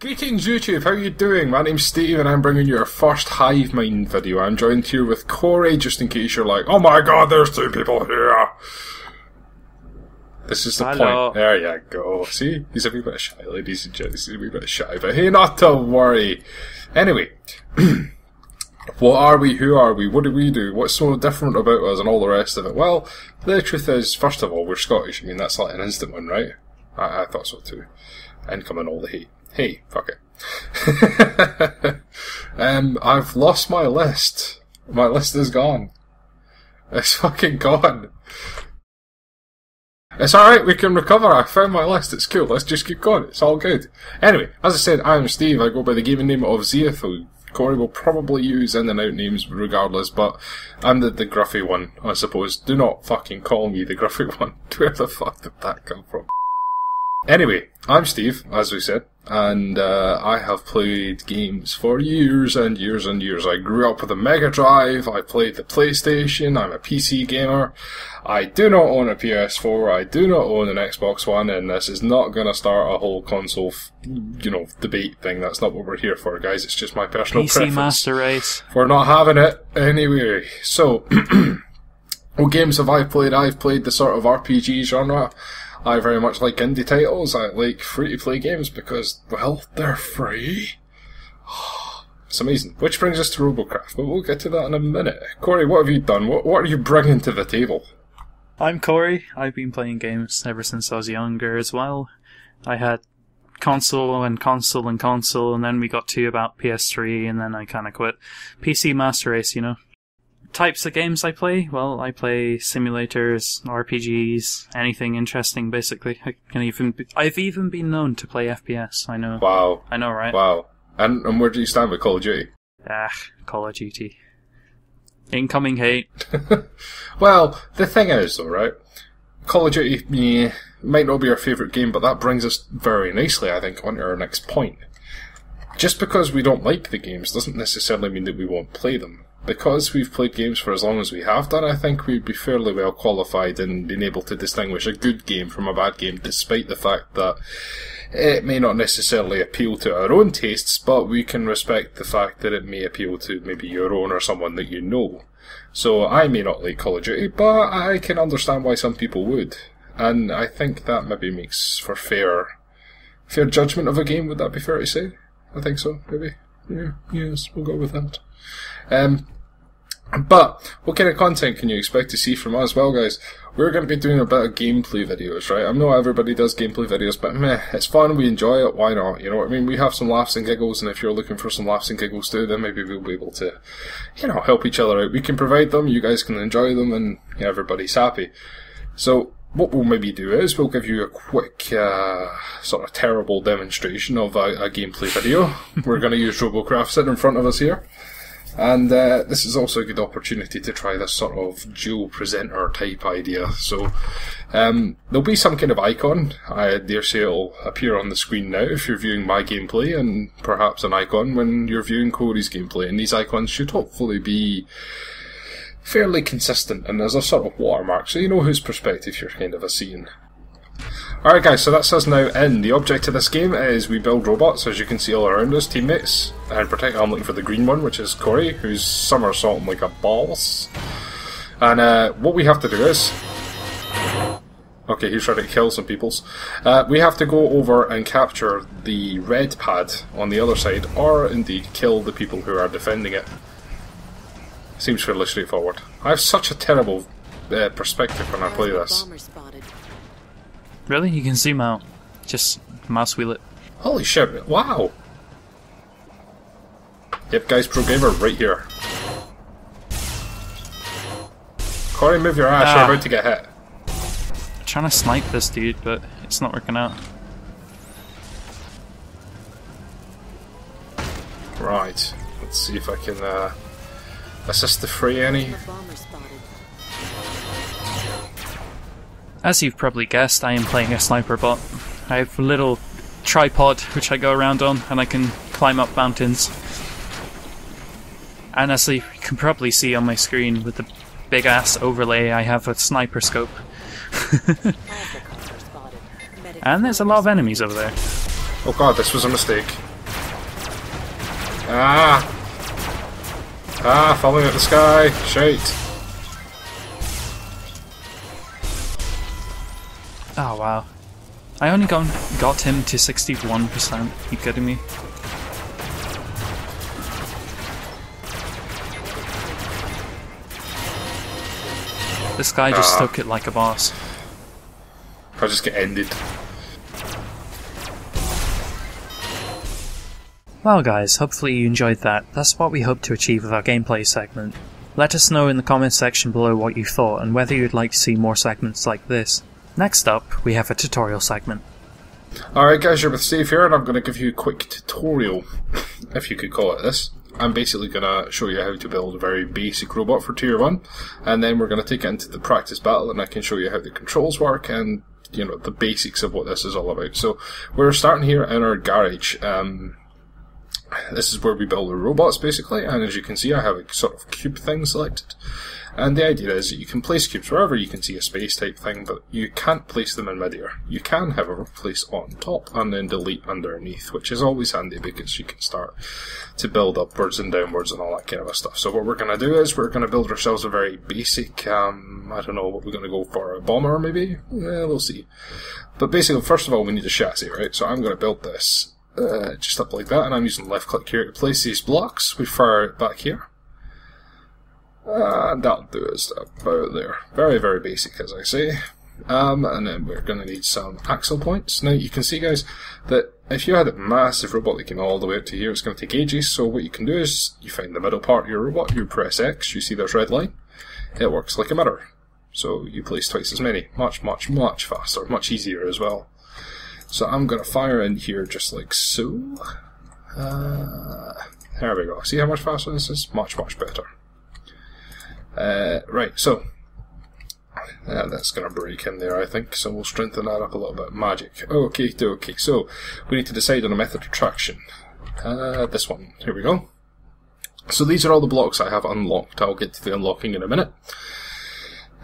Greetings YouTube, how are you doing? My name's Steve and I'm bringing you our first Hivemind video. I'm joined here with Corey, just in case you're like, oh my god, there's two people here! This is the point. There you go. See? He's a wee bit shy, ladies and gents. He's a wee bit shy, but hey, not to worry. Anyway, what are we? Who are we? What do we do? What's so different about us and all the rest of it? Well, the truth is, first of all, we're Scottish. I mean, that's like an instant one, right? I thought so too. Incoming all the hate. Hey, fuck it. I've lost my list. My list is gone. It's fucking gone. It's alright, we can recover. I found my list, it's cool. Let's just keep going. It's all good. Anyway, as I said, I'm Steve. I go by the gaming name of Zeath. Corey will probably use in and out names regardless, but I'm the gruffy one, I suppose. Do not fucking call me the gruffy one. Where the fuck did that come from? Anyway, I'm Steve, as we said, and I have played games for years and years and years. I grew up with a Mega Drive, I played the PlayStation, I'm a PC gamer. I do not own a PS4, I do not own an Xbox One, and this is not going to start a whole console, debate thing. That's not what we're here for, guys. It's just my personal PC preference. Master Race. We're not having it. Anyway, so, what games have I played? I've played the sort of RPG genre. I very much like indie titles. I like free-to-play games because, well, they're free. It's amazing. Which brings us to Robocraft, but we'll get to that in a minute. Corey, what have you done? What are you bringing to the table? I'm Corey. I've been playing games ever since I was younger as well. I had console, and then we got to about PS3, and then I kind of quit. PC Master Race, Types of games I play? Well, I play simulators, RPGs, anything interesting, basically. I've even been known to play FPS, I know. Wow. I know, right? Wow. And where do you stand with Call of Duty? Call of Duty. Incoming hate. Well, the thing is, though, right? Call of Duty might not be our favourite game, but that brings us very nicely, I think, onto our next point. Just because we don't like the games doesn't necessarily mean that we won't play them. Because we've played games for as long as we have done, I think we'd be fairly well qualified in being able to distinguish a good game from a bad game, despite the fact that it may not necessarily appeal to our own tastes, but we can respect the fact that it may appeal to maybe your own or someone that you know. So I may not like Call of Duty, but I can understand why some people would. And I think that maybe makes for fair judgment of a game, would that be fair to say? I think so, maybe. Yeah, yes, we'll go with that. But what kind of content can you expect to see from us? Well, guys, we're going to be doing a bit of gameplay videos, right? I know everybody does gameplay videos, but it's fun, we enjoy it, why not? You know what I mean? We have some laughs and giggles, and if you're looking for some laughs and giggles too, then maybe we'll be able to, help each other out. We can provide them, you guys can enjoy them, and everybody's happy. So, what we'll maybe do is we'll give you a quick, sort of terrible demonstration of a gameplay video. We're going to use Robocraft sitting in front of us here. And this is also a good opportunity to try this sort of dual presenter type idea. So there'll be some kind of icon. I dare say it'll appear on the screen now if you're viewing my gameplay, and perhaps an icon when you're viewing Corey's gameplay. And these icons should hopefully be fairly consistent, and there's a sort of watermark, so you know whose perspective you're kind of seeing. Alright guys, so that's us now in. The object of this game is we build robots, as you can see all around us, teammates. And in particular I'm looking for the green one, which is Corey, who's somersaulting like a balls. And what we have to do is... Okay, he's trying to kill some peoples. We have to go over and capture the red pad on the other side, or indeed kill the people who are defending it. Seems fairly straightforward. I have such a terrible perspective when I play this. Really? You can zoom out. Just mouse wheel it. Holy shit, wow! Yep, guys, pro gamer right here. Corey, move your ass, you're about to get hit. I'm trying to snipe this dude, but it's not working out. Right, let's see if I can assist the fray any. As you've probably guessed, I am playing a sniper bot. I have a little tripod which I go around on, and I can climb up mountains. And as you can probably see on my screen with the big ass overlay, I have a sniper scope. And there's a lot of enemies over there. Oh god, this was a mistake. Ah! Ah, falling out the sky! Shite! Oh wow. I only got him to 61%. You kidding me? This guy just took it like a boss. I'll just get ended. Well guys, hopefully you enjoyed that. That's what we hope to achieve with our gameplay segment. Let us know in the comments section below what you thought and whether you'd like to see more segments like this. Next up, we have a tutorial segment. Alright guys, you're with Steve here, and I'm going to give you a quick tutorial, if you could call it this. I'm basically going to show you how to build a very basic robot for Tier 1, and then we're going to take it into the practice battle, and I can show you how the controls work, and, you know, the basics of what this is all about. So, we're starting here in our garage. This is where we build the robots, basically, and as you can see, I have a sort of cube thing selected. And the idea is that you can place cubes wherever you can see a space type thing, but you can't place them in midair. You can, however, place on top and then delete underneath, which is always handy because you can start to build upwards and downwards and all that kind of stuff. So what we're going to do is we're going to build ourselves a very basic, I don't know what we're going to go for, a bomber maybe? Yeah, we'll see. But basically, first of all, we need a chassis, right? So I'm going to build this just up like that, and I'm using left click here to place these blocks. We fire it back here. And that'll do us about there. Very, very basic, as I say. And then we're going to need some axle points. Now, you can see, guys, that if you had a massive robot that came all the way up to here, it's going to take ages. So what you can do is, you find the middle part of your robot, you press X, you see there's red line. It works like a mirror. So you place twice as many. Much, much, much faster. Much easier as well. So I'm going to fire in here just like so. There we go. See how much faster this is? Much, much better. Right, so that's going to break in there, I think, so we'll strengthen that up a little bit. Magic. Okay, so we need to decide on a method of traction. This one, here we go. So these are all the blocks I have unlocked. I'll get to the unlocking in a minute.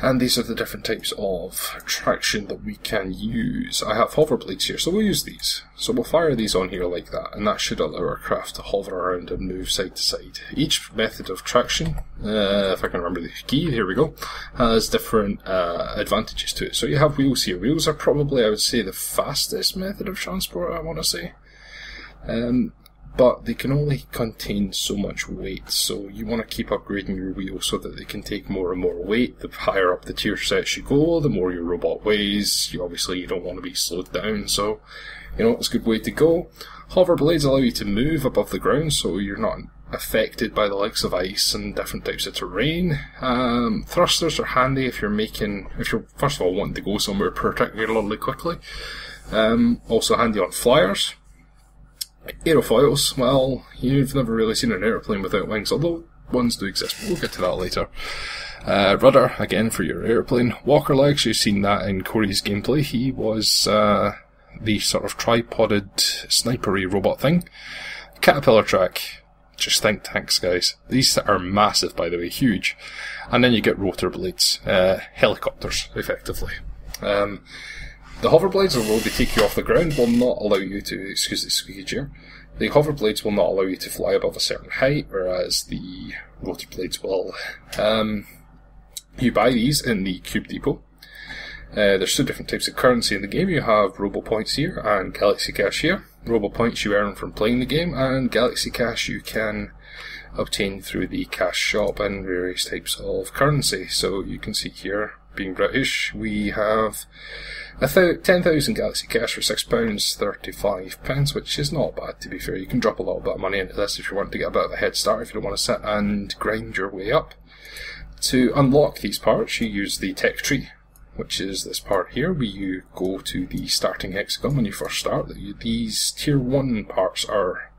And these are the different types of traction that we can use. I have hover blades here, so we'll use these. So we'll fire these on here like that, and that should allow our craft to hover around and move side to side. Each method of traction, if I can remember the key, here we go, has different advantages to it. So you have wheels here. Wheels are probably, I would say, the fastest method of transport, I want to say. But they can only contain so much weight, so you want to keep upgrading your wheels so that they can take more and more weight. The higher up the tier sets you go, the more your robot weighs. You don't want to be slowed down, so you know it's a good way to go. Hover blades allow you to move above the ground, so you're not affected by the likes of ice and different types of terrain. Thrusters are handy if you're first of all wanting to go somewhere particularly quickly. Also handy on flyers. Aerofoils, well, you've never really seen an airplane without wings, although ones do exist, but we'll get to that later. Rudder, again, for your airplane. Walker legs, you've seen that in Corey's gameplay. He was the sort of tripoded, snipery robot thing. Caterpillar track, just think tanks, guys. These are massive, by the way, huge. And then you get rotor blades, helicopters, effectively. The hover blades, although they take you off the ground, will not allow you to, excuse the squeaky chair, the hover blades will not allow you to fly above a certain height, whereas the rotor blades will. You buy these in the Cube Depot. There's two different types of currency in the game. You have Robo Points here and Galaxy Cash here. Robo Points you earn from playing the game, and Galaxy Cash you can obtain through the cash shop and various types of currency. So you can see here, being British, we have 10,000 Galaxy Cash for £6.35, which is not bad, to be fair. You can drop a little bit of money into this if you want to get a bit of a head start, if you don't want to sit and grind your way up. To unlock these parts, you use the tech tree, which is this part here, where you go to the starting hexagon when you first start. These Tier 1 parts are...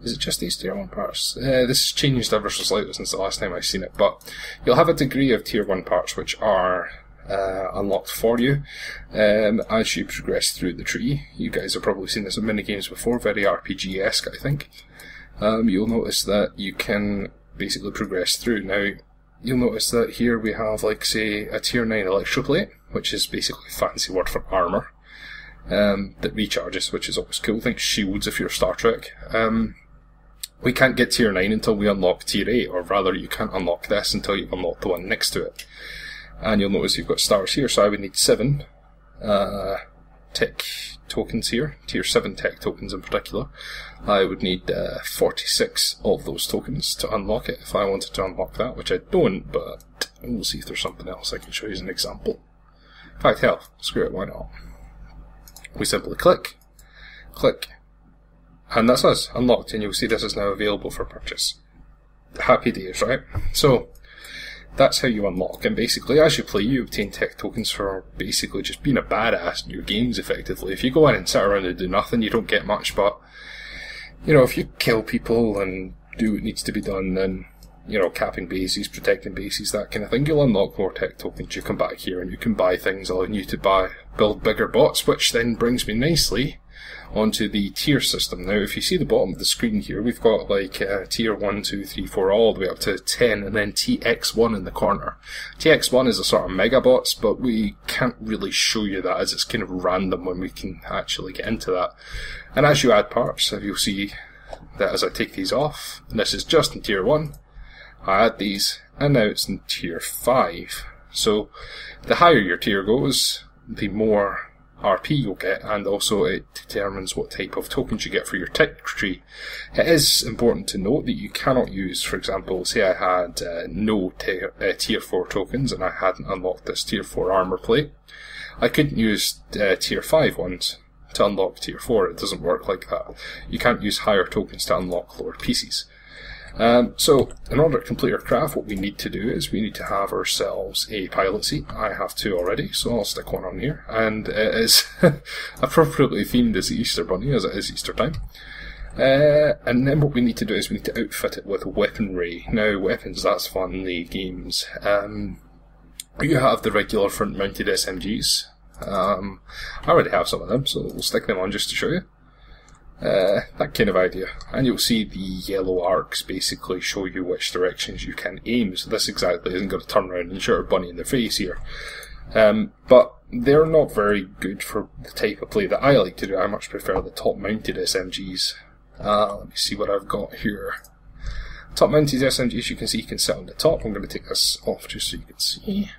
Is it just these Tier 1 parts? This has changed ever so slightly since the last time I've seen it, but you'll have a degree of Tier 1 parts which are unlocked for you as you progress through the tree. You guys have probably seen this in mini games before, very RPG-esque, I think. You'll notice that you can basically progress through. Now, you'll notice that here we have, like, say, a Tier 9 electroplate, which is basically a fancy word for armour, that recharges, which is always cool. Think shields if you're Star Trek. we can't get tier 9 until we unlock tier 8, or rather you can't unlock this until you've unlocked the one next to it. And you'll notice you've got stars here, so I would need 7 tech tokens here, tier 7 tech tokens in particular. I would need 46 of those tokens to unlock it if I wanted to unlock that, which I don't, but we'll see if there's something else I can show you as an example. In fact, hell, screw it, why not? We simply click, and that's us, unlocked, and you'll see this is now available for purchase. Happy days, right? So, that's how you unlock, and basically as you play you obtain tech tokens for basically just being a badass in your games effectively. If you go in and sit around and do nothing, you don't get much, but you know, if you kill people and do what needs to be done, then, you know, capping bases, protecting bases, that kind of thing, you'll unlock more tech tokens. You come back here and you can buy things, allowing you to build bigger bots, which then brings me nicely onto the tier system. Now, if you see the bottom of the screen here, we've got like tier 1, 2, 3, 4, all the way up to 10, and then TX1 in the corner. TX1 is a sort of mega bots, but we can't really show you that as it's kind of random when we can actually get into that. And as you add parts, you'll see that as I take these off, and this is just in tier 1, I add these, and now it's in tier 5. So the higher your tier goes, the more RP you'll get, and also it determines what type of tokens you get for your tech tree. It is important to note that you cannot use, for example, say I had no tier 4 tokens and I hadn't unlocked this tier 4 armor plate. I couldn't use tier 5 ones to unlock tier 4. It doesn't work like that. You can't use higher tokens to unlock lower pieces. So, in order to complete our craft, what we need to do is we need to have ourselves a pilot seat. I have 2 already, so I'll stick one on here. And it is appropriately themed as the Easter Bunny, as it is Easter time. And then what we need to do is we need to outfit it with weaponry. Now, weapons, that's fun in the games. You have the regular front-mounted SMGs. I already have some of them, so we'll stick them on just to show you. That kind of idea. And you'll see the yellow arcs basically show you which directions you can aim, so this exactly isn't going to turn around and shoot a bunny in the face here. But they're not very good for the type of play that I like to do. I much prefer the top-mounted SMGs. Let me see what I've got here. Top-mounted SMGs, you can see you can sit on the top. I'm going to take this off just so you can see.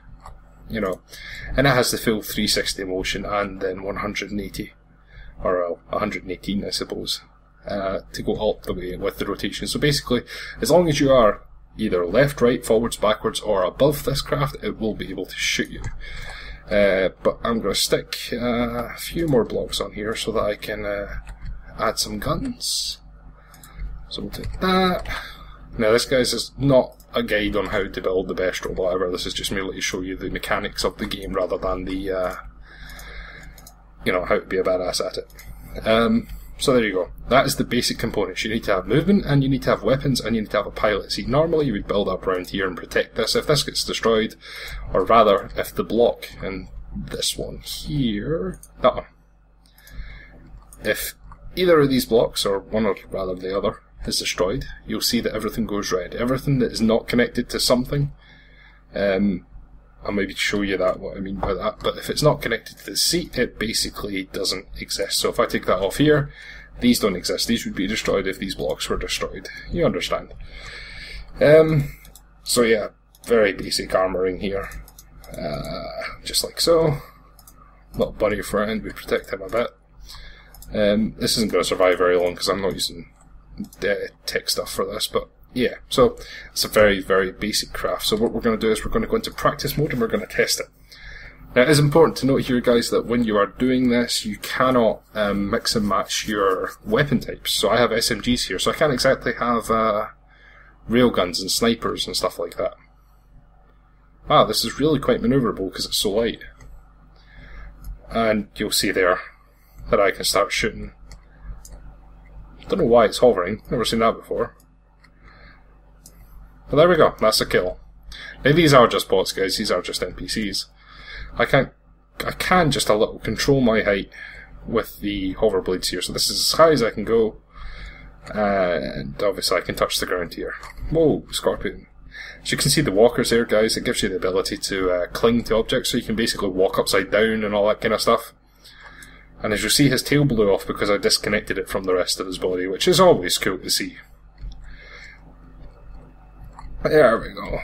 You know, and it has the full 360 motion and then 180. Or 118, I suppose, to go up the way with the rotation. So basically, as long as you are either left, right, forwards, backwards, or above this craft, it will be able to shoot you. But I'm going to stick a few more blocks on here so that I can add some guns. So we'll take that. Now this, guys, is not a guide on how to build the best robot ever. This is just merely to show you the mechanics of the game rather than the you know, how to be a badass at it. So there you go. That is the basic components. You need to have movement, and you need to have weapons, and you need to have a pilot seat. Normally you would build up around here and protect this. If this gets destroyed, or rather, if the block, and this one here, that one, if either of these blocks, or one or rather the other, is destroyed, you'll see that everything goes red. Everything that is not connected to something, I'll maybe show you that, what I mean by that, but if it's not connected to the seat, it basically doesn't exist. So if I take that off here, these don't exist. These would be destroyed if these blocks were destroyed. You understand. So yeah, very basic armouring here. Just like so. Little bunny friend, we protect him a bit. This isn't going to survive very long because I'm not using tech stuff for this, but yeah, so it's a very, very basic craft. So what we're going to do is we're going to go into practice mode and we're going to test it. Now it is important to note here, guys, that when you are doing this, you cannot mix and match your weapon types. So I have SMGs here, so I can't exactly have railguns and snipers and stuff like that. Wow, this is really quite manoeuvrable because it's so light. And you'll see there that I can start shooting. Don't know why it's hovering, never seen that before. But there we go, that's a kill. Now these are just bots, guys, these are just NPCs. I can just a little control my height with the hover blades here, so this is as high as I can go. And obviously I can touch the ground here. Whoa, scorpion. As you can see the walkers there, guys, it gives you the ability to cling to objects, so you can basically walk upside down and all that kind of stuff. And as you see, his tail blew off because I disconnected it from the rest of his body, which is always cool to see. There we go.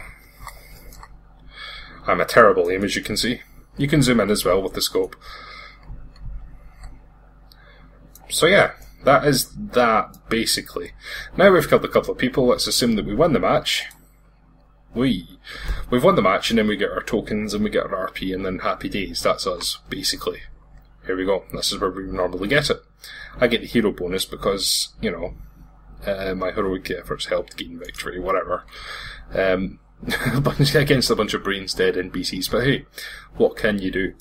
I'm a terrible aim, as you can see. You can zoom in as well with the scope. So yeah, that is that, basically. Now we've killed a couple of people, let's assume that we won the match. We've won the match, and then we get our tokens, and we get our RP, and then happy days. That's us, basically. Here we go. This is where we normally get it. I get the hero bonus because, you know, my heroic efforts helped gain victory, whatever. Against a bunch of brains dead NPCs, but hey, what can you do?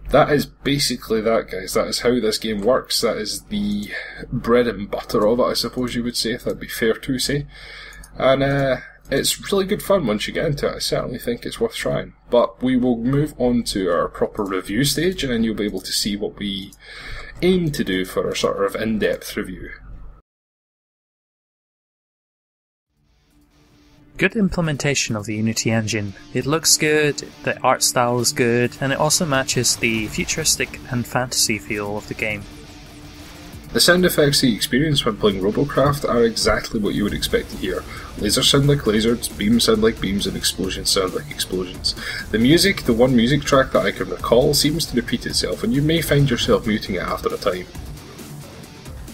That is basically that, guys. That is how this game works. That is the bread and butter of it, I suppose you would say, if that'd be fair to say. And it's really good fun once you get into it. I certainly think it's worth trying. But we will move on to our proper review stage, and then you'll be able to see what we aim to do for our sort of in-depth review. Good implementation of the Unity engine. It looks good, the art style is good, and it also matches the futuristic and fantasy feel of the game. The sound effects you experience when playing Robocraft are exactly what you would expect to hear. Lasers sound like lasers, beams sound like beams, and explosions sound like explosions. The music, the one music track that I can recall, seems to repeat itself, and you may find yourself muting it after a time.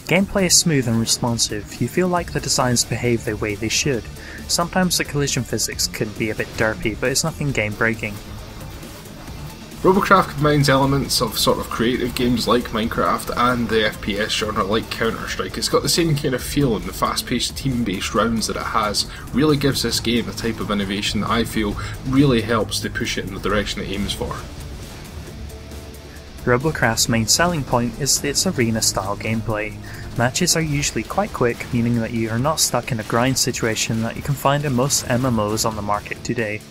Gameplay is smooth and responsive. You feel like the designs behave the way they should. Sometimes the collision physics can be a bit derpy, but it's nothing game-breaking. Robocraft combines elements of sort of creative games like Minecraft and the FPS genre like Counter-Strike. It's got the same kind of feel, and the fast-paced team-based rounds that it has really gives this game a type of innovation that I feel really helps to push it in the direction it aims for. Robocraft's main selling point is its arena-style gameplay. Matches are usually quite quick, meaning that you are not stuck in a grind situation that you can find in most MMOs on the market today.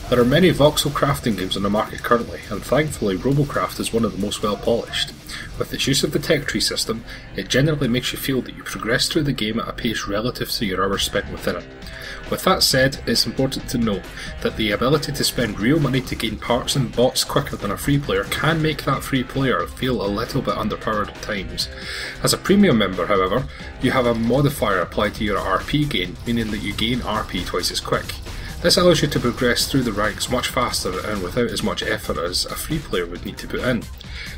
There are many voxel crafting games on the market currently, and thankfully Robocraft is one of the most well polished. With its use of the tech tree system, it generally makes you feel that you progress through the game at a pace relative to your hours spent within it. With that said, it's important to note that the ability to spend real money to gain parts and bots quicker than a free player can make that free player feel a little bit underpowered at times. As a premium member, however, you have a modifier applied to your RP gain, meaning that you gain RP twice as quick. This allows you to progress through the ranks much faster and without as much effort as a free player would need to put in.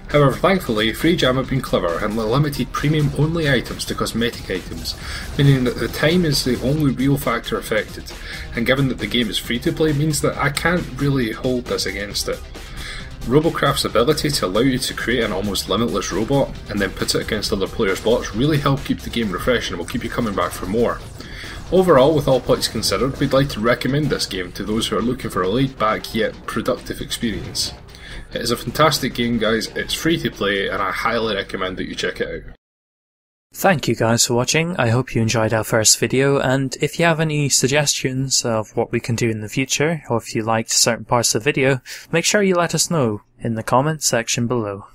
However, thankfully, Free Jam have been clever and limited premium only items to cosmetic items, meaning that the time is the only real factor affected, and given that the game is free to play means that I can't really hold this against it. Robocraft's ability to allow you to create an almost limitless robot and then put it against other players' bots really help keep the game refreshing and will keep you coming back for more. Overall, with all points considered, we'd like to recommend this game to those who are looking for a laid-back yet productive experience. It is a fantastic game, guys, it's free to play, and I highly recommend that you check it out. Thank you guys for watching. I hope you enjoyed our first video, and if you have any suggestions of what we can do in the future, or if you liked certain parts of the video, make sure you let us know in the comments section below.